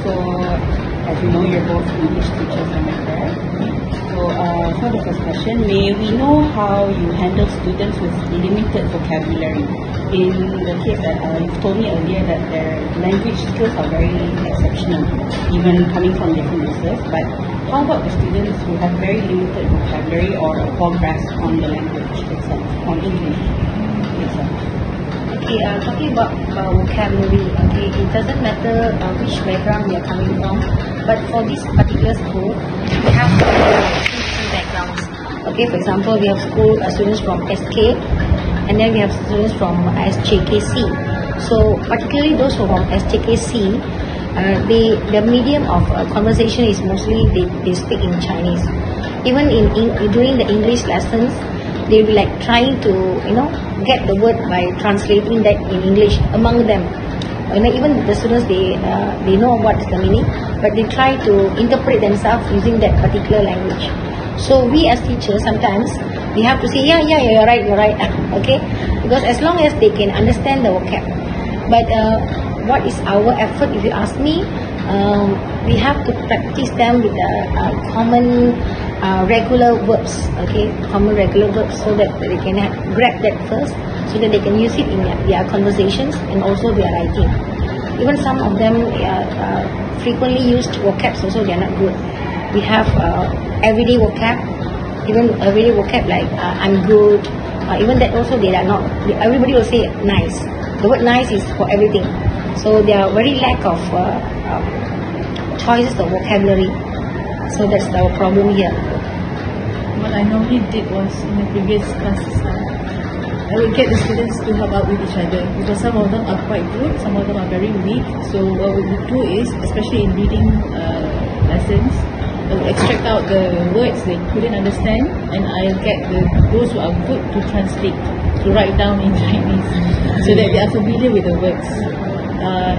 So, as you know, you're both English teachers, am I correct? So, for the first question, may we know how you handle students with limited vocabulary? In the case that you've told me earlier that their language skills are very exceptional, even coming from different races, but how about the students who have very limited vocabulary or a poor grasp on the language itself, on English itself? Okay, talking about vocabulary, okay, it doesn't matter which background we are coming from, but for this particular school, we have three backgrounds. Okay, for example, we have students from SK, and then we have students from SJKC. So, particularly those who are from SJKC, the medium of conversation is mostly they speak in Chinese. Even during the English lessons, they'll be like trying to get the word by translating that in English among them. Even the students they know what is the meaning, but they try to interpret themselves using that particular language. So we as teachers sometimes we have to say yeah you're right okay, because as long as they can understand the vocab. But what is our effort, if you ask me, we have to practice them with common regular verbs, okay, common regular verbs, so that they can grab that first, so that they can use it in their conversations and also their writing. Even some of them frequently used vocabs also, they are not good. We have everyday vocab, even everyday vocab like I'm good, even that also they are not, everybody will say nice. The word nice is for everything. So there are very lack of choices of vocabulary. So that's our problem here. What I normally did was, in the previous classes, I would get the students to help out with each other, because some of them are quite good, some of them are very weak. So what we would do is, especially in reading lessons, I would extract out the words they couldn't understand, and I'll get those who are good to translate, to write down in Chinese, so that they are familiar with the words.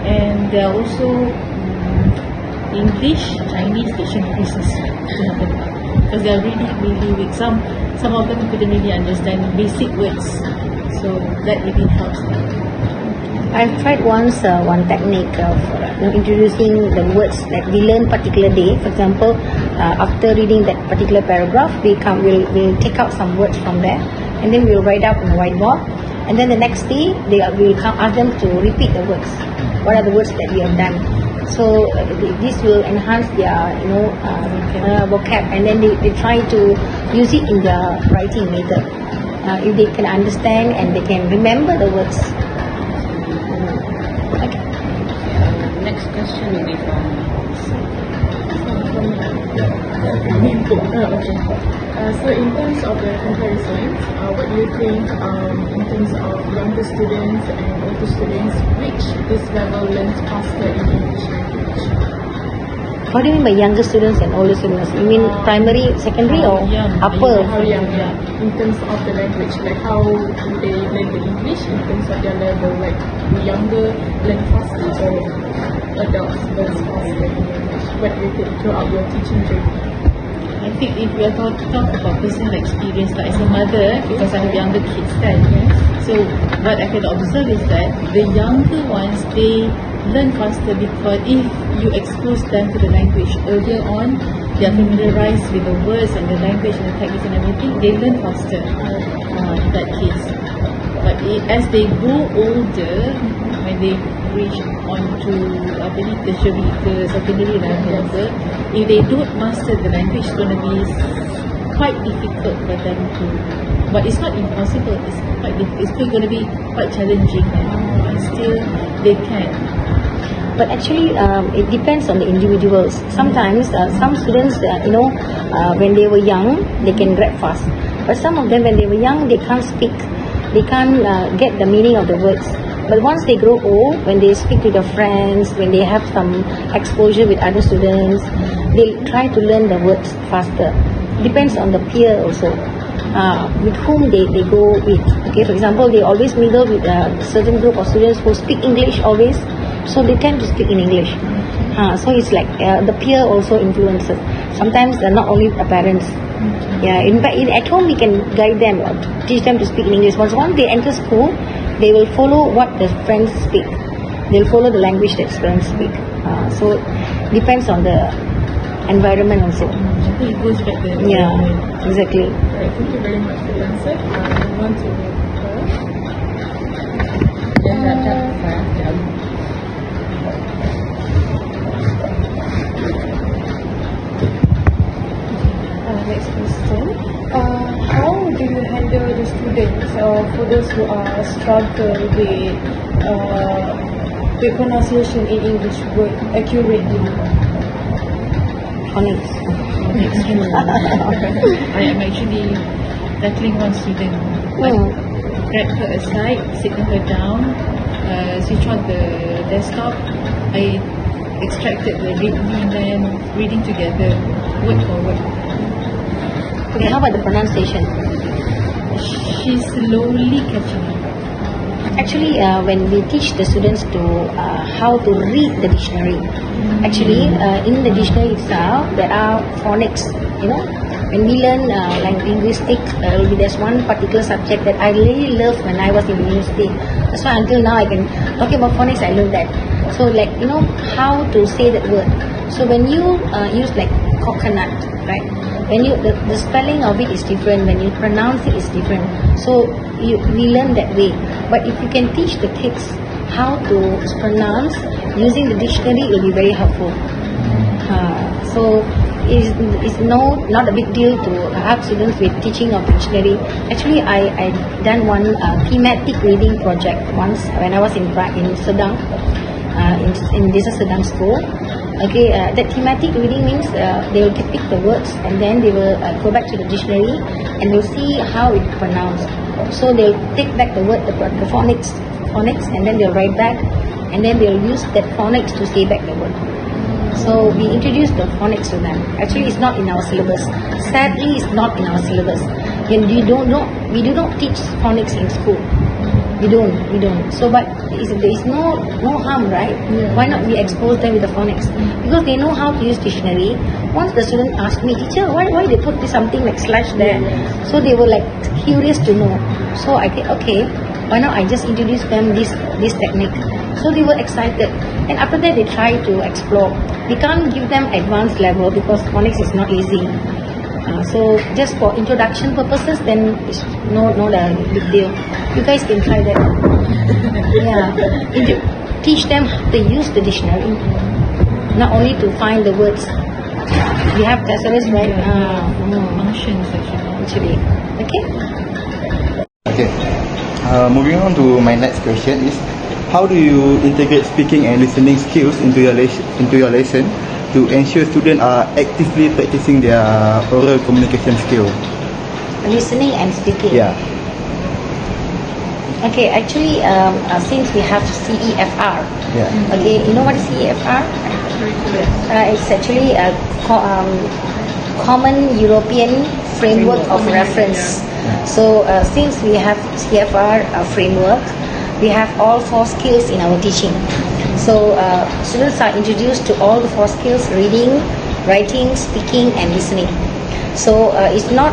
And there are also English, Chinese dictionaries to help them out, because they are really weak. Some of them couldn't really understand basic words, so that really helps them. I've tried once one technique of introducing the words that we learn particular day. For example, after reading that particular paragraph, we'll take out some words from there, and then we'll write up on the whiteboard. And then the next day, we will ask them to repeat the words. What are the words that we have done? So this will enhance their vocab, and then they try to use it in their writing later. If they can understand and they can remember the words. Next question will be from So in terms of the comparisons, what do you think in terms of younger students and older students, which this level learns faster in English language? What do you mean by younger students and older students? You mean primary, secondary, or upper? How young, in terms of the language, like how do they learn the English in terms of their level, like the younger learn faster or adults learn faster in English? What do you think throughout your teaching journey? I think if we are talk about personal experience, like as a mother, because I have younger kids, kan? So what I can observe is that the younger ones, they learn faster, because if you expose them to the language earlier on, they are familiarized with the words and the language and the techniques and everything, they learn faster in that case. But as they grow older, when they reach on to tertiary ke secondary level, if they don't master the language, it's going to be quite difficult for them to, but it's not impossible, it's quite difficult, it's still going to be quite challenging, and still they can. But actually, it depends on the individuals. Sometimes, some students, when they were young, they can grab fast. But some of them, when they were young, they can't speak. They can't get the meaning of the words. But once they grow old, when they speak to their friends, when they have some exposure with other students, they try to learn the words faster. Depends on the peer also, with whom they go with. Okay, for example, they always mingle with a certain group of students who speak English always, so they tend to speak in English. So it's like the peer also influences. Sometimes not only the parents. Yeah, in fact, at home we can guide them, or teach them to speak in English. Once they enter school, they will follow what the friends speak. They'll follow the language that friends speak. So depends on the environment also. I think it goes back to the Yeah, environment. exactly. Right, thank you very much for the answer. I want to next question. How do you handle the students or for those who are struggle with pronunciation in English word accurately? Phonics. I am actually tackling one student. I grab her aside, sit her down, switch on the desktop. I extracted the readme and then reading together, word for word. Okay, how about the pronunciation? She's slowly catching up. Actually, when we teach the students to how to read the dictionary, actually in the dictionary itself there are phonics. You know, when we learn like linguistic, there's one particular subject that I really loved when I was in university. That's why until now I can talking about phonics. I love that. So like you know how to say that word. So when you use like coconut, right? When you the spelling of it is different. When you pronounce it is different. So we learn that way. But if you can teach the kids how to pronounce using the dictionary, it will be very helpful. So it's not a big deal to have students with teaching of dictionary. Actually, I done one thematic reading project once when I was in Sedang, in Desa Sedang school. Okay, that thematic reading means they will pick the words and then they will go back to the dictionary and they'll see how it's pronounced. So they'll take back the word, the phonics, and then they'll write back, and then they'll use that phonics to say back the word. So we introduced the phonics to them. Actually, it's not in our syllabus. Sadly, it's not in our syllabus. And we do not teach phonics in school. We don't. So, but there is no harm, right? Yeah. Why not we expose them with the phonics? Because they know how to use dictionary. Once the student asked me, teacher, why they put this something like slash there? So they were like curious to know. So I think, okay, why not I just introduce them this technique? So they were excited. And after that, they try to explore. We can't give them advanced level because phonics is not easy. So just for introduction purposes, then it's not a big deal. You guys can try that. Yeah, teach them how to use the dictionary, not only to find the words. We have thesaurus, right? Functions actually. Okay. Okay. Moving on to my next question is, how do you integrate speaking and listening skills into your lesson to ensure students are actively practicing their oral communication skill? Listening and speaking. Yeah. Okay, actually, since we have CEFR, Yeah. okay, you know what is CEFR? It's actually a common European framework of reference. So since we have CEFR framework, we have all 4 skills in our teaching. So students are introduced to all the 4 skills: reading, writing, speaking, and listening. So it's not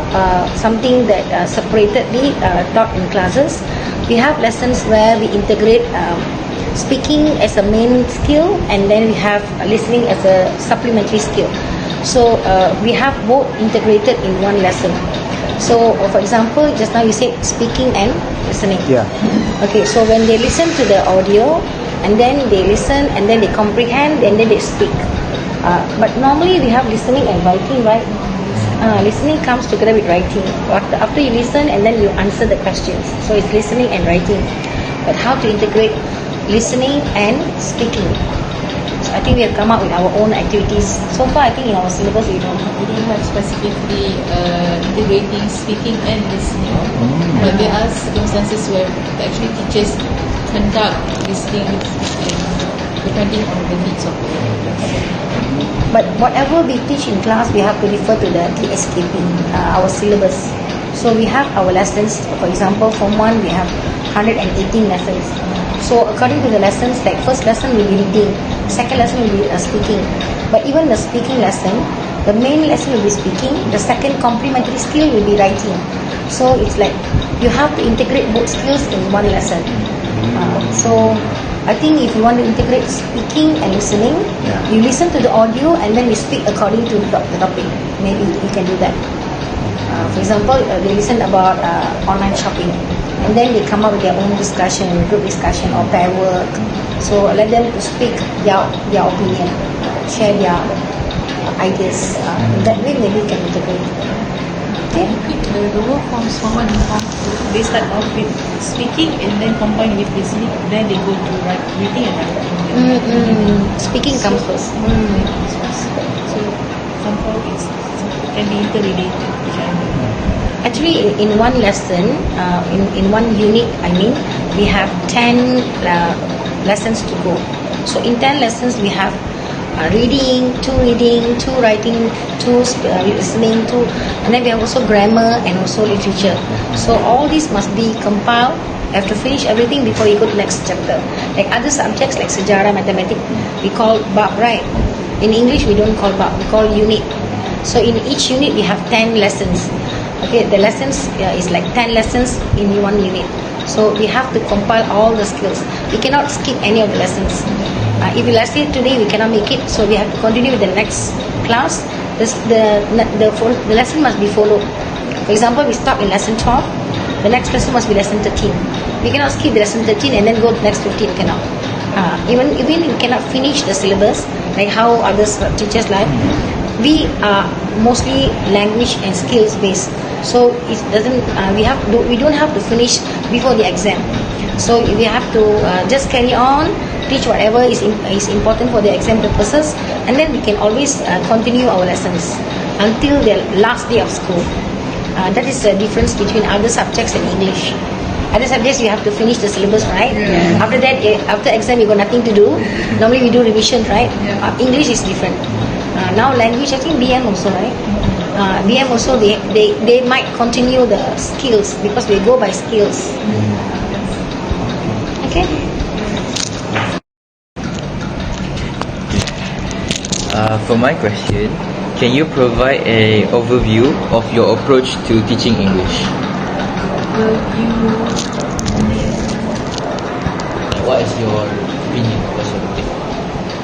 something that separately taught in classes. We have lessons where we integrate speaking as a main skill, and then we have listening as a supplementary skill. So we have both integrated in one lesson. So for example, just now you said speaking and listening. Yeah. Okay, so when they listen to the audio, and then they listen, and then they comprehend, and then they speak. But normally we have listening and writing, right? Listening comes together with writing. After you listen, and then you answer the questions. So it's listening and writing. But how to integrate listening and speaking? So I think we have come up with our own activities. So far, I think in our syllabus we don't have. We don't have specifically integrating speaking and listening, but there are circumstances where actually teachers conduct listening depending on the needs of the class. But whatever we teach in class, we have to refer to the TSKP, our syllabus. So we have our lessons. For example, Form 1, we have 118 lessons. So according to the lessons, like first lesson will be reading, second lesson will be speaking. But even the speaking lesson, the main lesson will be speaking, the second complementary skill will be writing. So it's like you have to integrate both skills in one lesson. So I think if you want to integrate speaking and listening, you listen to the audio and then you speak according to the topic. Maybe you can do that. For example, they listen about online shopping, and then they come up with their own discussion, group discussion or pair work. So let them to speak their opinion, share their ideas. That way maybe you can integrate. Okay. The work forms 1 and form 2, they start off with speaking and then combine with listening, then they go to reading and writing. Speaking comes first. So somehow it can be interrelated to each other. Actually, in one lesson, in one unit, we have 10 lessons to go. So in 10 lessons, we have reading, 2 writing, 2 listening, 2, and then we have also grammar and also literature. So all these must be compiled. You have to finish everything before you go to next chapter. Like other subjects like sejarah, mathematics, we call bab, right? In English, we don't call bab, we call unit. So in each unit, we have 10 lessons. Okay, the lessons is like 10 lessons in one unit. So we have to compile all the skills. We cannot skip any of the lessons. If we let's say today we cannot make it, so we have to continue with the next class. The lesson must be followed. For example, we stop in lesson 12. The next lesson must be lesson 13. We cannot skip the lesson 13 and then go to the next 15. Cannot. Even we cannot finish the syllabus like how others teachers like. We are mostly language and skills based. So it doesn't. We don't have to finish before the exam. So we have to just carry on, teach whatever is important for the exam purposes, and then we can always continue our lessons until the last day of school. That is the difference between other subjects and English. Other subjects you have to finish the syllabus, right? After that, after exam you got nothing to do. Normally we do revision, right? English is different. Now language, I think BM also, right? BM also they might continue the skills because we go by skills. Okay. For my question, can you provide an overview of your approach to teaching English? What is your opinion? What's your take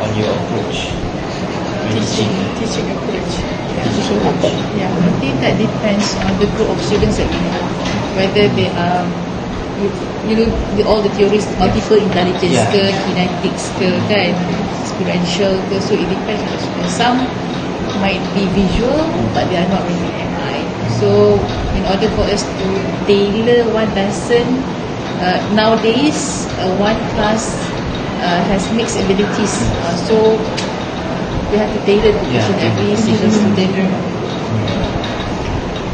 on your approach? Teaching approach. Yeah, I think that depends on the group of students that we have. Whether they are, all the theories, multiple intelligence ke, kinetics ke, kan, experiential ke, so it depends on the students. Some might be visual, but they are not really MI. So, in order for us to tailor one lesson, nowadays, one class has mixed abilities. So, we have to tailor to each and every single student.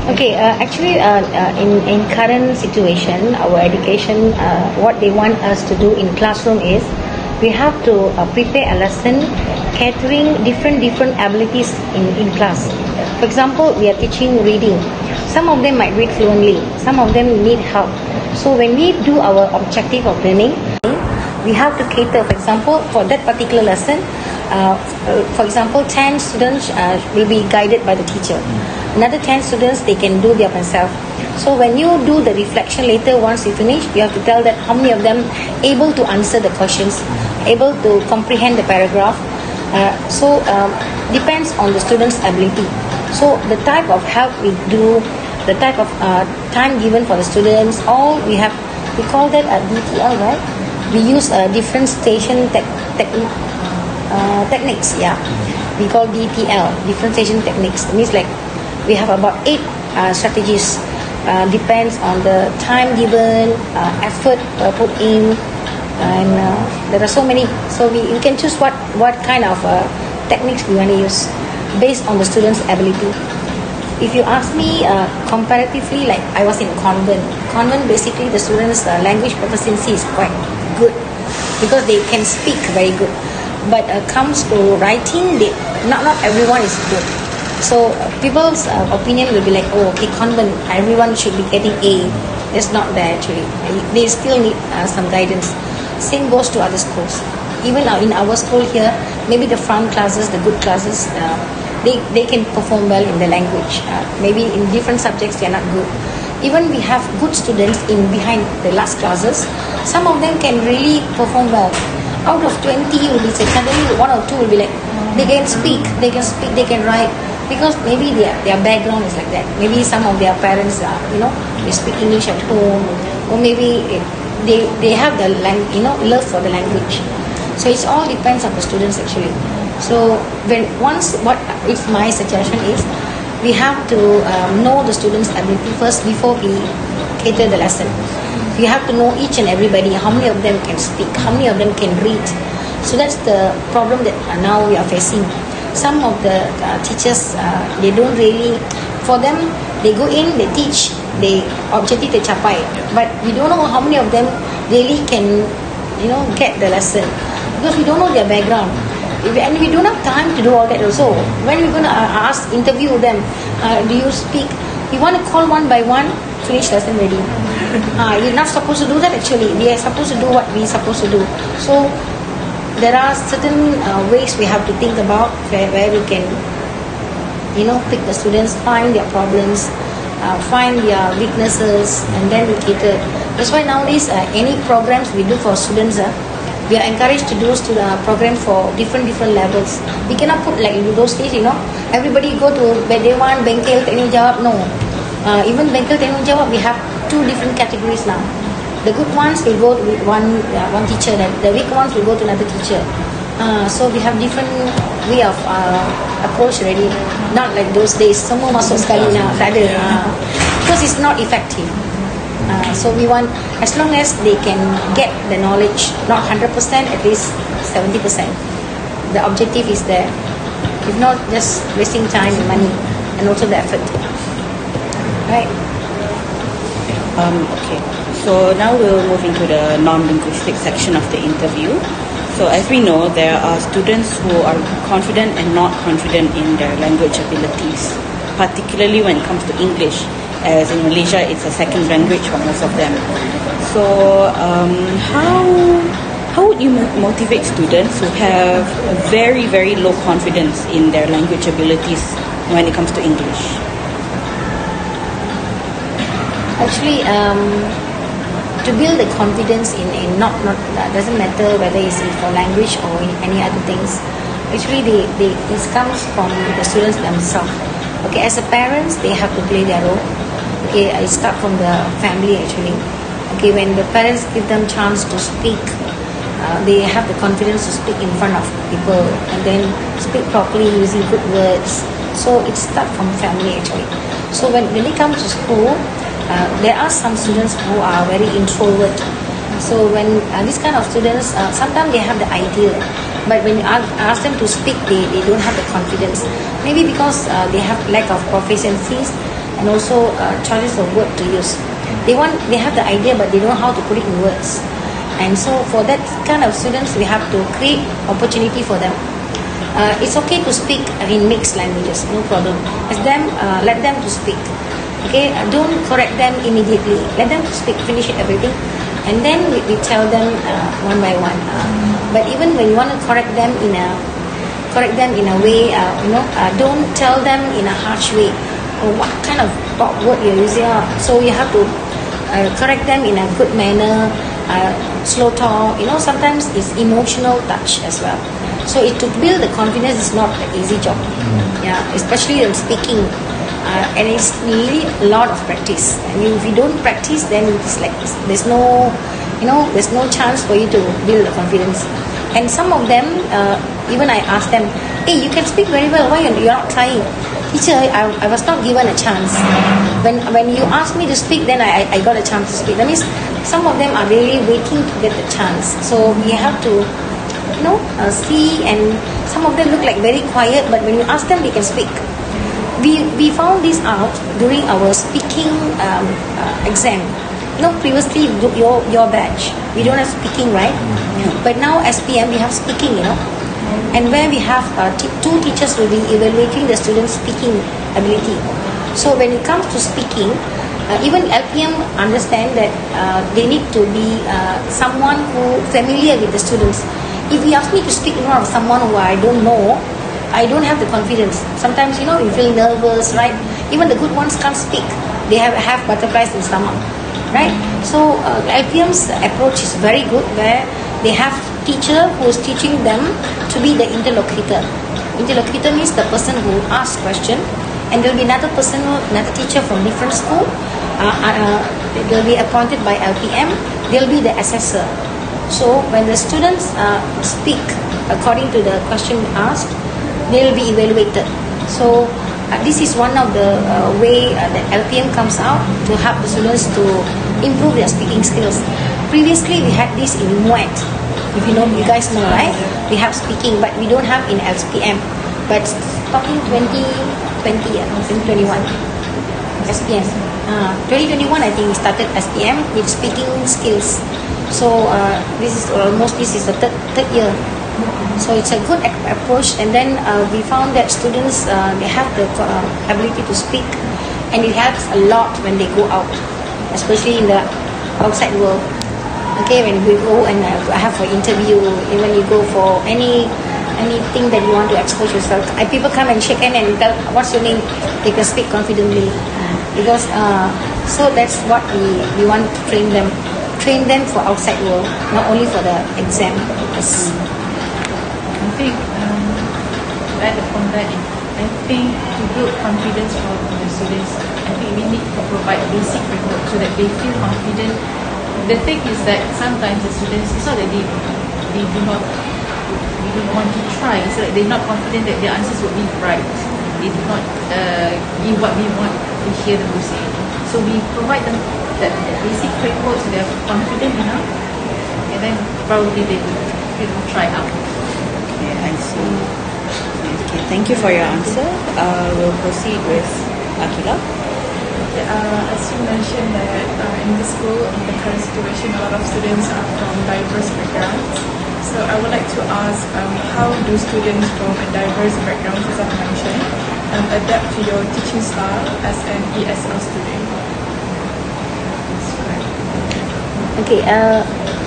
Okay, actually, in current situation, our education, what they want us to do in classroom is we have to prepare a lesson catering different abilities in class. For example, we are teaching reading. Some of them might read fluently. Some of them need help. So when we do our objective of learning, we have to cater. For example, for that particular lesson, for example, 10 students will be guided by the teacher. Another 10 students, they can do their themselves. So when you do the reflection later, once you finish, you have to tell that how many of them able to answer the questions, able to comprehend the paragraph. Depends on the student's ability. So the type of help we do, the type of time given for the students, all we call that a DTL, right? We use different station techniques, we call DTL, differentiation techniques. It means like we have about 8 strategies. Depends on the time given, effort put in, and there are so many. So we can choose what kind of techniques we want to use based on the student's ability. If you ask me comparatively, like I was in convent. Convent, basically the students' language proficiency is quite good because they can speak very good. But comes to writing, not everyone is good. So people's opinion will be like, oh, okay, convent, everyone should be getting A. It's not that actually. They still need some guidance. Same goes to other schools. Even in our school here, maybe the front classes, the good classes, they can perform well in the language. Maybe in different subjects they are not good. Even we have good students in behind the last classes, Some of them can really perform well. Out of 20 will be suddenly 1 or 2 will be like they can speak, they can write, because maybe their background is like that. Maybe some of their parents are, they speak English at home, or maybe they have the love for the language. So it all depends on the students actually. So what is my suggestion is, we have to know the students' ability first before we cater the lesson. We have to know each and everybody, how many of them can speak, how many of them can read. So that's the problem that now we are facing. Some of the teachers, they don't really, for them, they go in, they teach, they objective they capai, but we don't know how many of them really can, get the lesson, because we don't know their background. And we don't have time to do all that also. When we're going to interview them, do you speak? We want to call one by one, finish lesson ready. You're not supposed to do that actually. They are supposed to do what we're supposed to do. So there are certain ways we have to think about where we can, pick the students, find their problems, find their weaknesses, and then we cater. That's why nowadays any programs we do for students, we are encouraged to do program for different levels. We cannot put like in those days, everybody go to Bedewan, Bengkel, Teknik Jawab. No. Even Bengkel, Teknik Jawab, we have 2 different categories now. The good ones will go with one teacher, and the weak ones will go to another teacher. So we have different way of approach already. Not like those days, semua masuk sekali nak, tak ada. Because it's not effective. So we want, as long as they can get the knowledge, not 100%, at least 70%. The objective is there. If not, just wasting time and money, and also the effort. Right? Okay. So now we'll move into the non-linguistic section of the interview. So as we know, there are students who are confident and not confident in their language abilities, particularly when it comes to English, as in Malaysia it's a second language for most of them. So how would you motivate students who have a very, very low confidence in their language abilities when it comes to English? Actually, to build the confidence in not doesn't matter whether it's for language or in any other things. Actually, this comes from the students themselves. Okay, as a parents, they have to play their role. Okay, I start from the family actually. Okay, when the parents give them chance to speak, they have the confidence to speak in front of people and then speak properly using good words. So it starts from family actually. So when they come to school, there are some students who are very introvert. So when this kind of students, sometimes they have the idea, but when you ask them to speak, they don't have the confidence. Maybe because they have lack of proficiencies and also choices of word to use. They have the idea, but they don't know how to put it in words. And so for that kind of students, we have to create opportunity for them. It's okay to speak in mixed languages, no problem. Let them to speak. Okay, don't correct them immediately. Let them speak, finish everything, and then we tell them one by one. But even when you want to correct them in a way, don't tell them in a harsh way. Or what kind of word you're using? So you have to correct them in a good manner, slow talk. Sometimes it's emotional touch as well. So to build the confidence is not an easy job. Yeah, especially in speaking. And it's really a lot of practice. And if you don't practice, then it's like there's no chance for you to build the confidence. And some of them, even I ask them, hey, you can speak very well. Why you're not trying? Teacher, I was not given a chance. When you asked me to speak, then I got a chance to speak. That means some of them are really waiting to get the chance. So we have to, see. And some of them look like very quiet, but when you ask them, they can speak. We found this out during our speaking exam. Previously your batch, we don't have speaking, right? But now SPM we have speaking, and where we have 2 teachers will be evaluating the students' speaking ability. So when it comes to speaking, even LPM understand that they need to be someone who familiar with the students. If you ask me to speak in front of someone who I don't know, I don't have the confidence. Sometimes, you feel nervous, right? Even the good ones can't speak. They have butterflies in stomach. right? So LPM's approach is very good, where they have teacher who is teaching them to be the interlocutor. Interlocutor means the person who asks question, and there will be another person, another teacher from different school. They will be appointed by LPM. They will be the assessor. So when the students speak according to the question asked, they will be evaluated. So this is one of the way that LPM comes out to help the students to improve their speaking skills. Previously, we had this in MUET. If you know, you guys know, right? We have speaking, but we don't have in LPM. But starting 2021, SPM. 2021, I think we started SPM with speaking skills. So this is the third year. So it's a good approach, and then we found that students they have the ability to speak, and it helps a lot when they go out, especially in the outside world. Okay, when we go and have an interview, when you go for anything that you want to expose yourself, people come and shake hand and tell what's your name. They can speak confidently, because so that's what we want to train them for outside world, not only for the exam. Yes. I think to add upon that, I think to build confidence for the students, I think we need to provide basic framework so that they feel confident. The thing is that sometimes the students, it's not that they do not want to try, so that they're not confident that their answers will be right. They do not give what we want to hear them to say. So we provide them that basic framework so they are confident enough, and then probably they will try out. Okay, I see. Okay, thank you for your answer. We'll proceed with Akila. As you mentioned that in the school, in the current situation, a lot of students are from diverse backgrounds. So I would like to ask, how do students from a diverse background, as I've mentioned, adapt to your teaching style as an ESL student? Okay,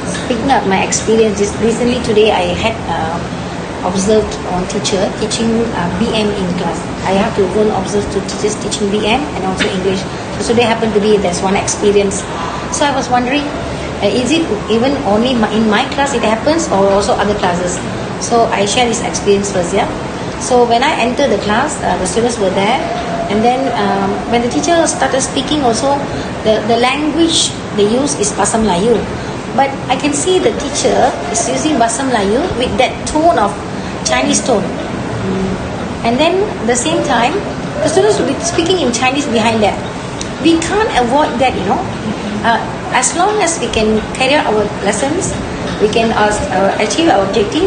speaking of my experience, just recently today I had observed one teacher teaching BM in class. I have to go and observe two teachers teaching BM and also English. So today happened to be there's one experience. So I was wondering, is it even only in my class it happens, or also other classes? So I share this experience first, yeah. So when I entered the class, the students were there, and then when the teacher started speaking, also the language they use is Bahasa Melayu, but I can see the teacher is using Bahasa Melayu with that tone of Chinese tone, and then at the same time the students will be speaking in Chinese behind that. We can't avoid that, you know. As long as we can carry out our lessons, we can achieve our objective.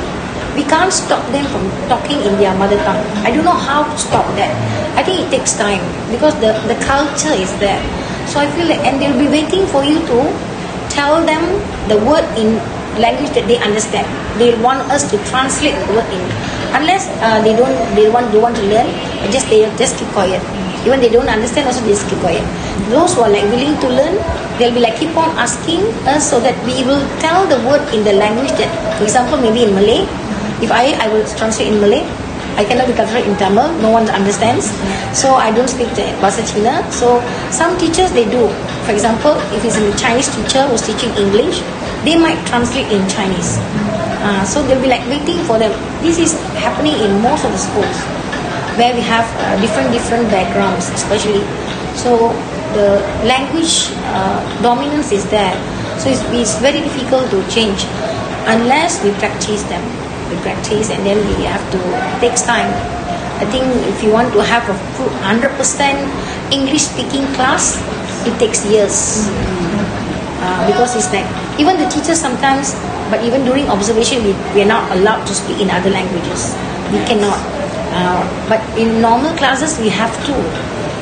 We can't stop them from talking in their mother tongue. I don't know how to stop that. I think it takes time, because the culture is there. So I feel like, and they'll be waiting for you to tell them the word in language that they understand. They want us to translate the word in. Unless they want to learn, they just keep quiet. Even they don't understand, also they just keep quiet. Those who are like willing to learn, they'll be like keep on asking us, so that we will tell the word in the language that, for example, maybe in Malay. If I will translate in Malay, I cannot be translated in Tamil. No one understands. So I don't speak the Bahasa Cina. So some teachers, they do. For example, if it's a Chinese teacher who's teaching English, they might translate in Chinese. So they'll be like waiting for them. This is happening in most of the schools where we have different backgrounds, especially. So the language dominance is there. So it's very difficult to change unless we practice them. We practice, and then we have to, it takes time. I think if you want to have a 100% English speaking class, it takes years. Because it's like, even the teachers sometimes, but even during observation, we are not allowed to speak in other languages. We cannot. But in normal classes, we have to.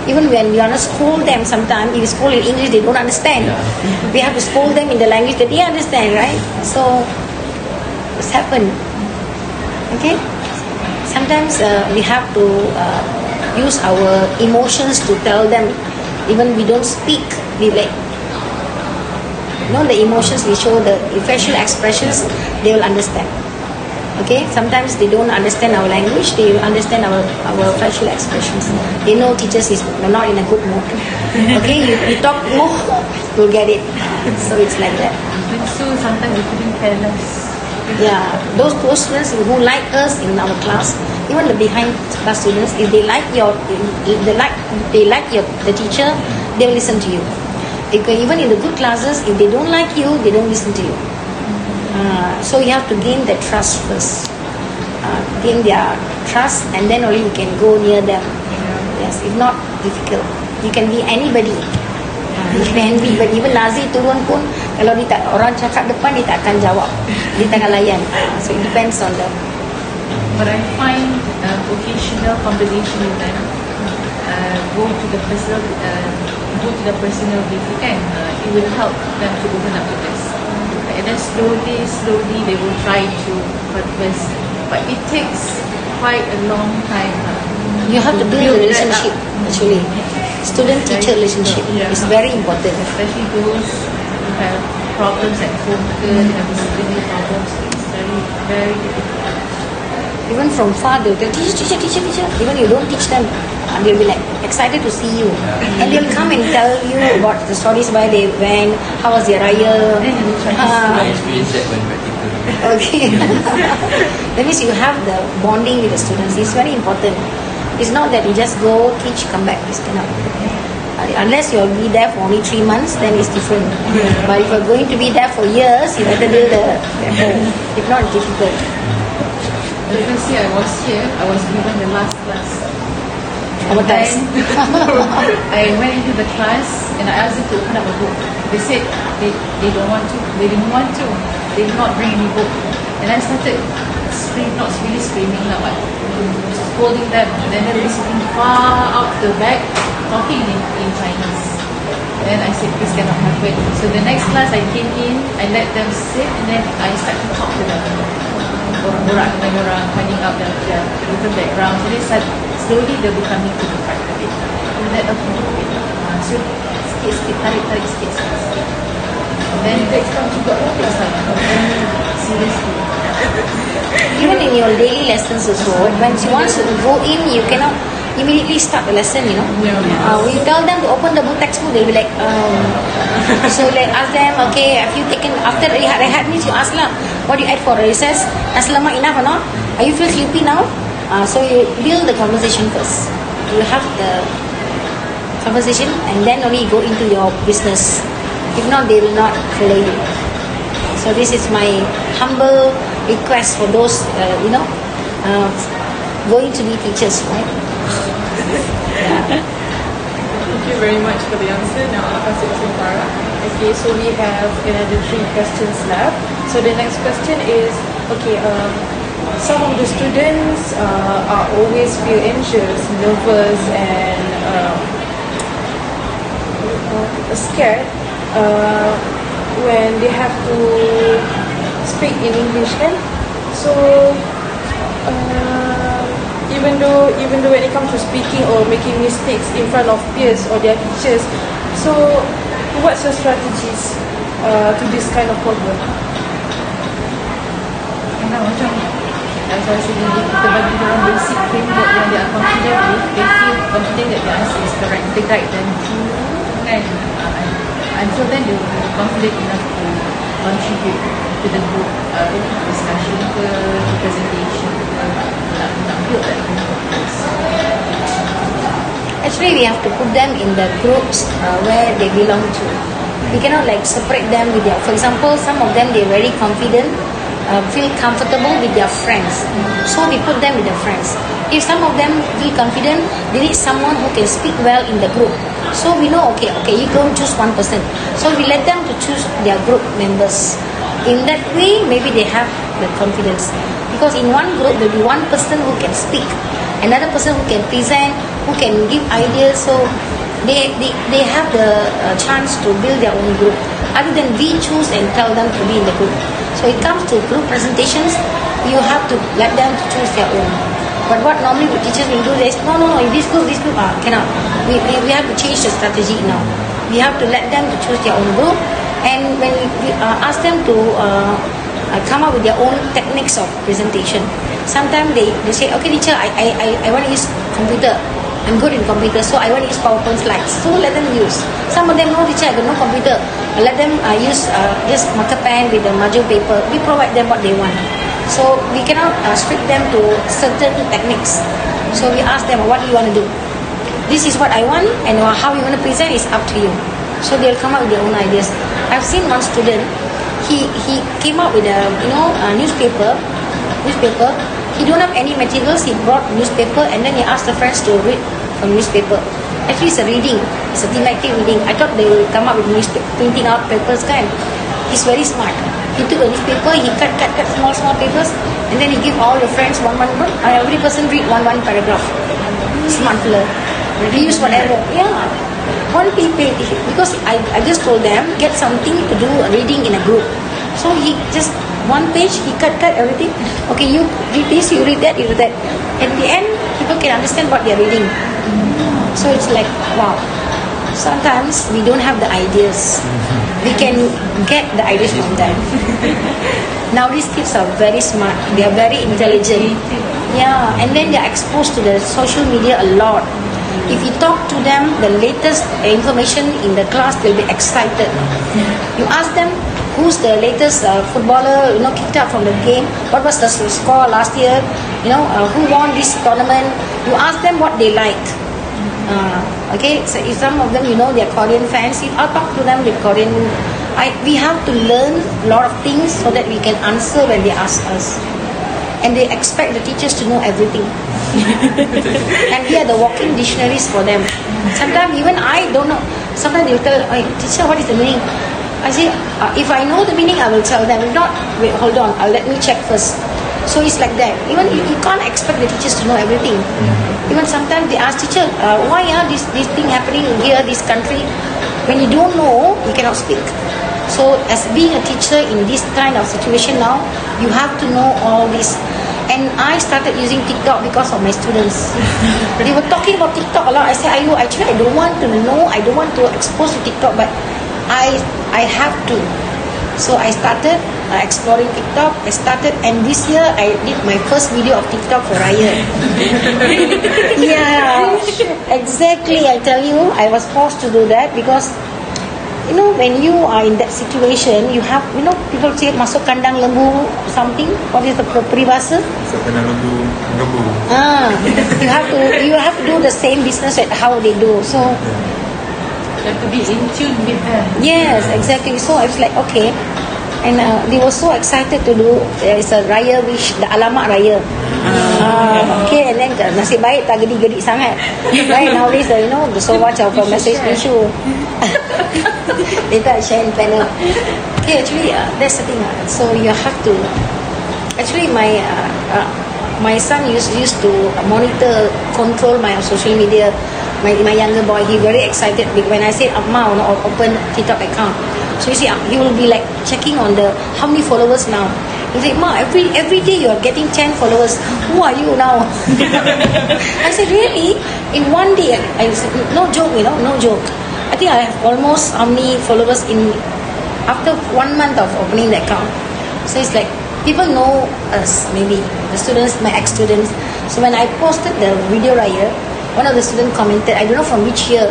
Even when we want to scold them sometimes, if we scold in English, they don't understand. We have to scold them in the language that they understand, right? So it's happened. Okay? Sometimes we have to use our emotions to tell them. Even we don't speak, we like, you know, the emotions we show, the facial expressions, they will understand. Okay, sometimes they don't understand our language, they understand our facial expressions. They know teachers is not in a good mood. Okay, you talk more, you'll get it. So it's like that. So sometimes we couldn't care less. Yeah, those students who like us in our class, even the behind class students, if they like the teacher, they will listen to you. Even in the good classes, if they don't like you, they don't listen to you. So you have to gain their trust first. Gain their trust, and then only you can go near them. Yes, if not, difficult. You can be anybody. You can be, but even Nazi turun pun, kalau dia tak, orang cakap depan, dia tak akan jawab. Dia tak akan layan. So it depends on them. But I find occasional conversation with them, go to the personal brief, it will help them to open up to this. And then slowly they will try to converse. But it takes quite a long time. You have to build a relationship, actually. Student-teacher relationship is very important. Especially those who have problems at home, they have disciplinary problems. It's very difficult. Even from far, they'll tell, teacher. Even you don't teach them, they'll be like excited to see you. And they'll come and tell you about the stories, where they went, how was their raya. I experienced that when practical. Okay. That means you have the bonding with the students. It's very important. It's not that you just go, teach, come back. It's cannot. Unless you'll be there for only 3 months, then it's different. But if you're going to be there for years, you better build the home. If not, it's difficult. The first year I was here, I was given the last class. Traumatized. I went into the class and I asked them to open up a book. They said they don't want to. They didn't want to. They did not bring any book. And I started not really screaming, but scolding them. And then they were sitting far out the back, talking in Chinese. Then I said, this cannot happen. So the next class I came in, I let them sit, and then I started to talk to them. Orang-orang dengan orang, finding out their different backgrounds. So they slowly they'll be coming to the fact of it. And then so sikit-sikit, tarik sikit. And then it takes time juga. Seriously. Even in your daily lessons also, once you go in, you cannot immediately start the lesson, you know. When you tell them to open the book textbook, they'll be like, so like ask them, okay, have you taken, after rehat means you ask lah, what do you ate for recess? Nasi lemak enough or not? Are you feel sleepy now? So you build the conversation first. You have the conversation and then only go into your business. If not, they will not follow you. So this is my humble request for those, going to be teachers, right? Thank you very much for the answer. Now I'll pass it to Farah. Okay, so we have another 3 questions left. So the next question is, okay, some of the students are always feel anxious, nervous, and scared when they have to speak in English, kan? So even though when it comes to speaking or making mistakes in front of peers or their teachers, so what's your strategies to this kind of problem? Macam saya sendiri, kita bagi orang basic framework yang dia confident with, they feel confident that their answer is correct, they guide them through, kan? Until then they will be confident enough to contribute to the group discussion ke, presentation ke, nak build that framework first. Actually, we have to put them in the groups where they belong to. We cannot like separate them with their, for example, some of them they're very confident, feel comfortable with their friends. So we put them with their friends. If some of them feel confident, they need someone who can speak well in the group. So we know, okay, you go choose one person. So we let them to choose their group members. In that way, maybe they have the confidence. Because in one group, there will be one person who can speak, another person who can present, who can give ideas. So they have the chance to build their own group. Other than we choose and tell them to be in the group. So it comes to group presentations, you have to let them to choose their own. But what normally the teachers will do is, no, in this group, cannot. We have to change the strategy now. We have to let them to choose their own group. And when we ask them to come up with their own techniques of presentation. Sometimes they say, okay teacher, I want to use computer. I'm good in computer, so I want to use PowerPoint slides. So let them use. Some of them, no teacher, I got no computer. Let them use just marker pen with the margin paper. We provide them what they want. So we cannot strict them to certain techniques. So we ask them, what do you want to do? This is what I want, and how you want to present is up to you. So they'll come up with their own ideas. I've seen one student, he came up with a newspaper. He don't have any materials. He brought newspaper and then he asked the friends to read from newspaper. Actually, it's a reading. It's a thematic reading. I thought they will come up with printing out papers kind. He's very smart. He took a newspaper. He cut small papers, and then he give all the friends one book. Every person read one paragraph. Smart fellow. Reuse whatever. Yeah. One paper, because I just told them get something to do reading in a group. So he just one page, he cut everything. Okay, you read this, you read that, you read that. At the end, people can understand what they are reading. So it's like, wow. Sometimes we don't have the ideas. We can get the ideas from them. Now these kids are very smart. They are very intelligent. Yeah, and then they are exposed to the social media a lot. If you talk to them the latest information in the class, they'll be excited. You ask them who's the latest footballer kicked out from the game, what was the score last year, who won this tournament. You ask them what they liked. Okay, so if some of them they're Korean fans, if I talk to them with Korean, we have to learn a lot of things so that we can answer when they ask us. And they expect the teachers to know everything. And we are the walking dictionaries for them. Sometimes even I don't know. Sometimes they will tell, hey, teacher, what is the meaning? I say, if I know the meaning, I will tell them. If not, wait, hold on, let me check first. So it's like that. Even you can't expect the teachers to know everything. Even sometimes they ask teacher, why are this thing happening here, this country? When you don't know, you cannot speak. So as being a teacher in this kind of situation now, you have to know all this. And I started using TikTok because of my students. They were talking about TikTok a lot. I said, actually I don't want to know, I don't want to expose to TikTok, but I have to. So I started exploring TikTok. And this year I did my first video of TikTok for Raya. Yeah, exactly. I tell you, I was forced to do that because when you are in that situation, you have, people say masuk kandang lembu something. What is the peribahasa? Masuk kandang lembu. You have to do the same business at how they do. So You have to be in tune with them. yes, exactly. So I was like, okay. And they were so excited to do. It's a Raya wish, the alamat Raya. Okay, and then nasib baik tak gedi-gedi sangat. Right, nowadays the so much of a message issue. Later I share in panel. Okay, actually that's the thing. So you have to. Actually, my son used to monitor, control my social media. My younger boy, he very excited when I said Akmal open TikTok account. So you see, he will be like checking on how many followers now. He said, Ma, every day you are getting 10 followers. Who are you now? I said, really? In one day? I said, no joke, no joke. I think I have almost how many followers after 1 month of opening the account. So it's like people know us, maybe the students, my ex-students. So when I posted the video Raya, one of the students commented, I don't know from which year,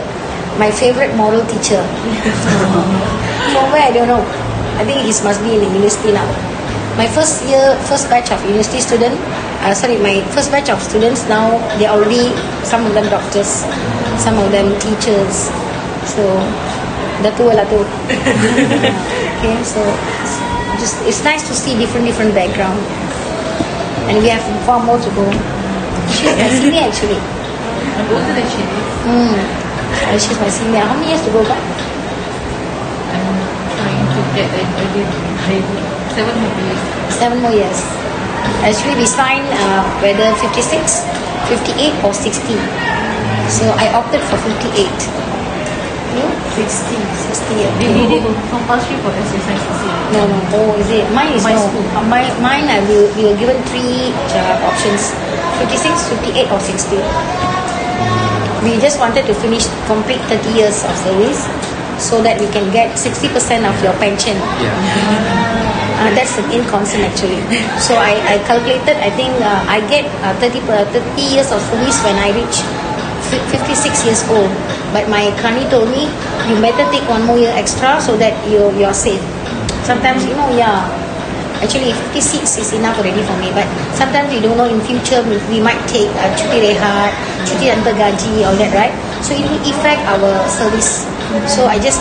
my favorite moral teacher. From where, I don't know. I think he must be in the university now. My first batch of university students, my first batch of students now, they're already, some of them doctors, some of them teachers. So, datu lah tu. Okay, so it's nice to see different background. And we have far more to go. She's my senior actually. Older than she is. She's my senior. How many years to go back? I'm trying to get an early grade. 7 more years. 7 more years. Actually, we signed whether 56, 58 or 60. So I opted for 58. You? 60. 60 years. They made it compulsory for exercise. No. Oh, is it? Mine is My no. school. Mine, we were given 3 options. 56, 58 or 60. We just wanted to complete 30 years of service so that we can get 60% of your pension. Yeah. That's the main concern actually. So I calculated, I think I get 30 years of service when I reach 56 years old. But my Kani told me, you better take 1 more year extra so that you're safe. Sometimes, actually 56 is enough already for me. But sometimes we don't know in future we might take cuti rehat, cuti tanpa gaji, all that, right? So it will affect our service. So I just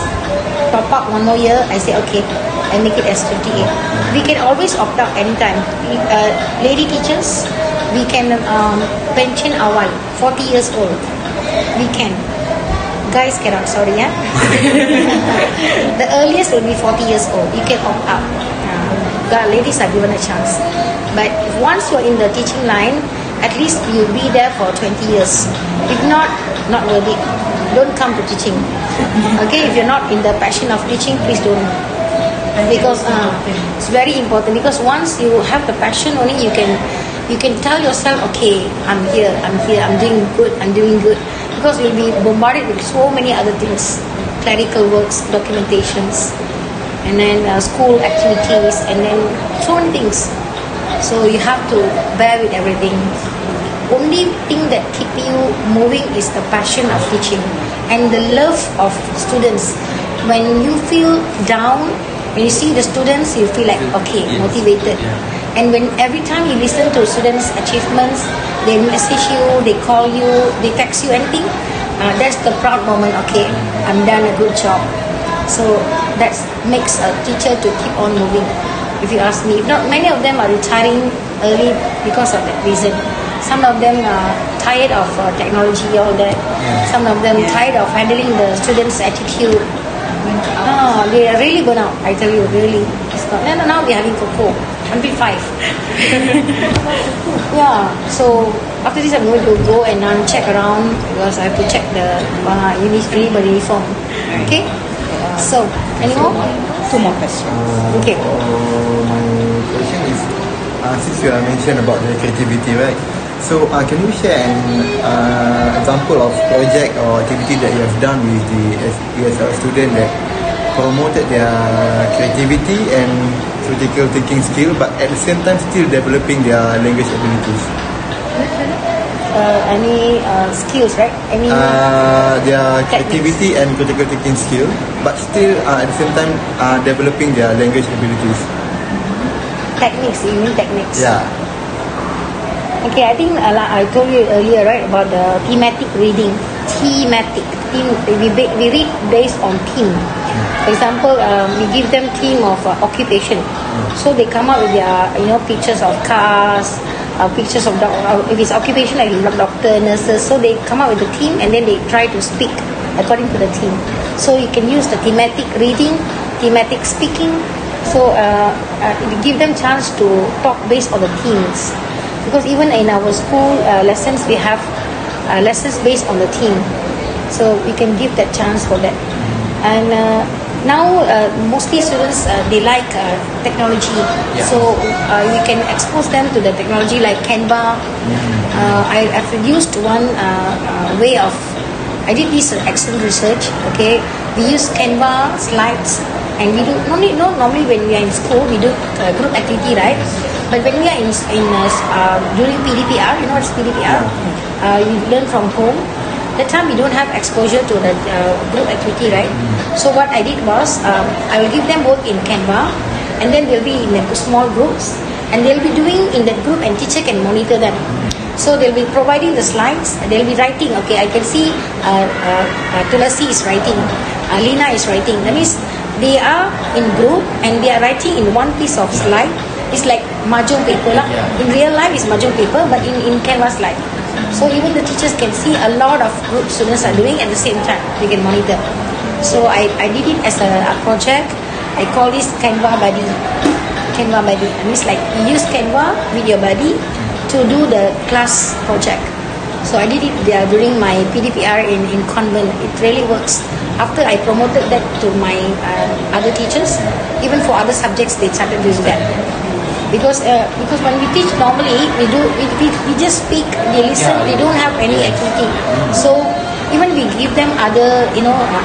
top up 1 more year. I say okay, I make it as 58. We can always opt out anytime. Lady teachers, we can pension awal 40 years old. We can. Guys cannot, sorry, yeah. The earliest will be 40 years old. You can opt out. Ladies are given a chance. But once you're in the teaching line, at least you'll be there for 20 years. If not worth it. Don't come to teaching. Okay, if you're not in the passion of teaching, please don't. Because it's very important. Because once you have the passion, only you can tell yourself, okay, I'm here, I'm doing good. Because you'll be bombarded with so many other things, clerical works, documentations, and then school activities, and then so many things. So you have to bear with everything. Only thing that keep you moving is the passion of teaching and the love of students. When you feel down, when you see the students, you feel like, okay, motivated. And when every time you listen to students' achievements, they message you, they call you, they text you, anything, that's the proud moment. Okay, I'm done a good job. So that makes a teacher to keep on moving. If you ask me, not many of them are retiring early because of that reason. Some of them are tired of technology, all that. Some of them tired of handling the students' attitude. They are really burnt out. I tell you, really. It's not. Now they are having for 4 until 5. Yeah. So after this, I'm going to go and check around because I have to check the uniform. Okay. So, any more? 2 more questions. Okay. My question is, since you mentioned about the creativity, right? So, can you share an example of project or activity that you have done with the ESL student that promoted their creativity and critical thinking skill, but at the same time still developing their language abilities? Any skills, right? Any their techniques. creativity and critical thinking skill, but still at the same time developing their language abilities. Techniques, you mean techniques? Yeah. Okay, I think I told you earlier, right, about the thematic reading. We read based on theme. For example, we give them theme of occupation. So they come up with their, pictures of cars, pictures of if it's occupation like doctor, nurses. So they come up with the theme and then they try to speak according to the theme. So you can use the thematic reading, thematic speaking. So give them chance to talk based on the themes. Because even in our school lessons, we have lessons based on the theme. So we can give that chance for that. And now mostly students, they like technology. So we can expose them to the technology like Canva. I've used one way of, I did this excellent research. Okay, we use Canva slides, and we do normally when we are in school we do group activity, right? But when we are in during PDPR, you know what's PDPR? You learn from home. That time we don't have exposure to the group activity, right? So what I did was I will give them work in Canva, and then they'll be in small groups, and they'll be doing in that group, and teacher can monitor them. So they'll be providing the slides, they'll be writing. Okay, I can see Tulasi is writing, Lina is writing. That means they are in group and they are writing in one piece of slide. It's like mahjong paper lah. In real life it's mahjong paper, but in Canva slide. So even the teachers can see a lot of group students are doing at the same time. They can monitor. So I did it as a project. I call this Canva buddy. Canva buddy. I mean, like you use Canva with your buddy to do the class project. So I did it during my PDPR in convent. It really works. After I promoted that to my other teachers, even for other subjects, they started doing that. Because when we teach normally, we just speak, they listen, they don't have any activity. So even we give them other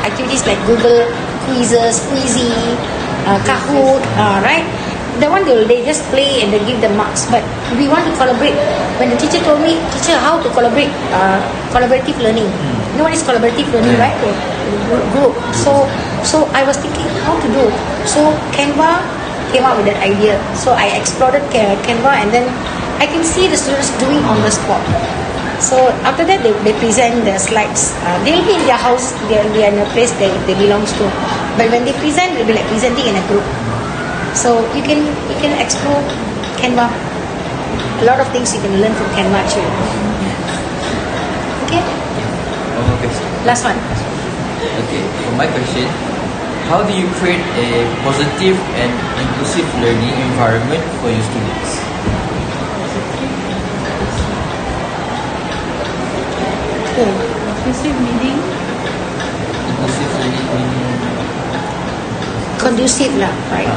activities like Google quizzes, Quizzy, Kahoot, right? that one they just play and they give them marks. But we want to collaborate. When the teacher told me, teacher, how to collaborate, collaborative learning. You know what is collaborative learning, right? Group. So I was thinking how to do. So Canva came up with that idea. So I explored Canva, and then I can see the students doing on the spot. So after that, they present the slides. They'll be in their house, they'll be in a place they belong to. But when they present, they'll be like presenting in a group. So you can explore Canva. A lot of things you can learn from Canva actually. Okay? One more question. Last one. Okay, for my question, how do you create a positive and inclusive learning environment for your students? Inclusive meaning? Inclusive learning meaning Conducive lah, right?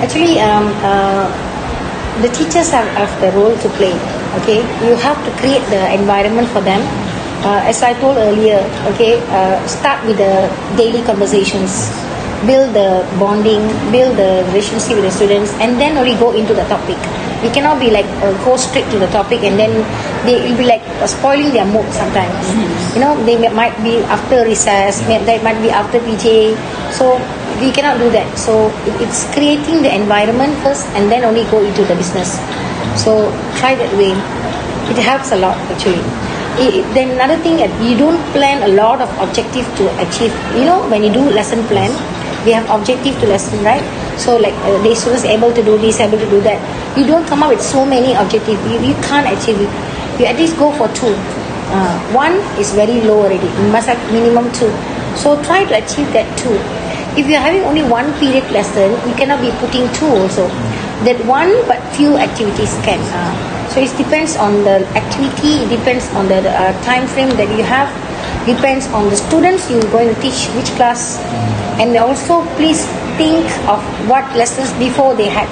Actually, the teachers have the role to play. Okay, you have to create the environment for them. As I told earlier, okay, start with the daily conversations, build the bonding, build the relationship with the students, and then only go into the topic. We cannot be like go straight to the topic, and then they will be like spoiling their mood sometimes. You know, they might be after recess, they might be after PJ. So we cannot do that. So it's creating the environment first, and then only go into the business. So try that way. It helps a lot actually. Then another thing, you don't plan a lot of objective to achieve. You know, when you do lesson plan, we have objective to lesson, right? So like the students able to do this, able to do that. You don't come up with so many objectives. You can't achieve it. You at least go for 2. One is very low already. You must have minimum 2. So try to achieve that 2. If you're having only 1 period lesson, you cannot be putting 2 also. That one, but few activities can. So it depends on the activity. It depends on the time frame that you have. Depends on the students you're going to teach, which class. And also please think of what lessons before they had.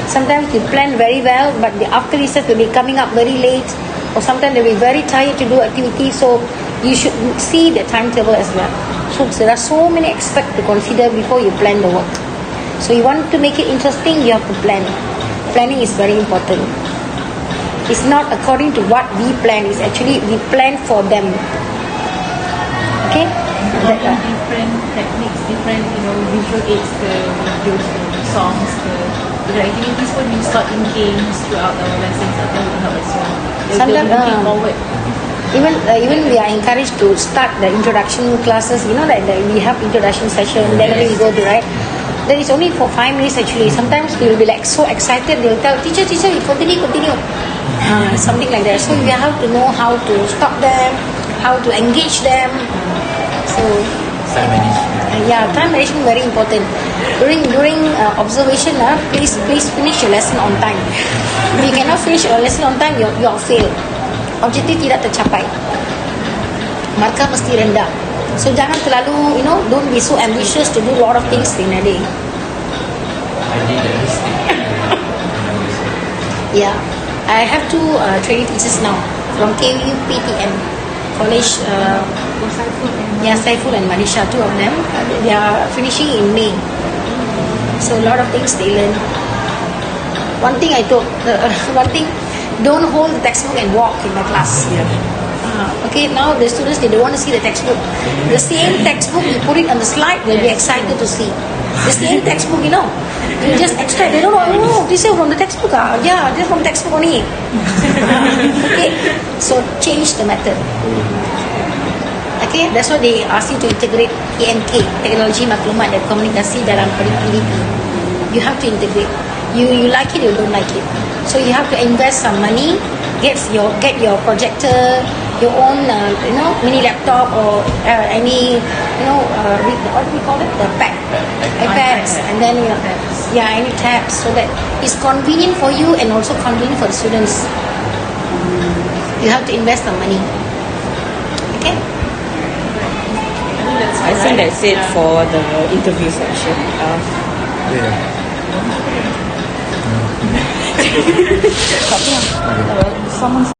Sometimes you plan very well, but the after recess will be coming up very late, or sometimes they'll be very tired to do activities. So you should see the timetable as well. So there are so many aspects to consider before you plan the work. So you want to make it interesting, you have to plan. Planning is very important. It's not according to what we plan, it's actually we plan for them. Okay? Different techniques, different visual aids, videos, songs, the activities pun we start in games throughout our lessons. That will help as well. Sometimes looking forward. Even we are encouraged to start the introduction classes. You know that we have introduction session, then we go to, right? That is only for 5 minutes actually. Sometimes they will be like so excited. They will tell teacher, you continue. Something like that. So we have to know how to stop them, how to engage them. So time management. Time management very important. During observation, please finish your lesson on time. If you cannot finish your lesson on time, you're fail. Objektif tidak tercapai. Markah mesti rendah. So jangan terlalu, don't be so ambitious to do a lot of things in a day. I did that mistake. Yeah, I have 2 training teachers now from KU PTM college. Saiful and Manisha, 2 of them. They are finishing in May. So a lot of things they learn. One thing I told, don't hold the textbook and walk in the class. Okay, now the students, they don't want to see the textbook. The same textbook, you put it on the slide, they'll be excited to see. The same textbook, you just extract. They don't know, this is from the textbook. Yeah, this is from the textbook only. Okay, so change the method. Okay, that's why they ask you to integrate TMK, Teknologi Maklumat dan Komunikasi dalam Pendidikan. You have to integrate. You like it, you don't like it. So you have to invest some money, get your projector, your own mini laptop or any what do we call it, the iPads, and then any tabs, so that it's convenient for you and also convenient for the students. You have to invest some money. Okay. I think that's it for the interview section. Someone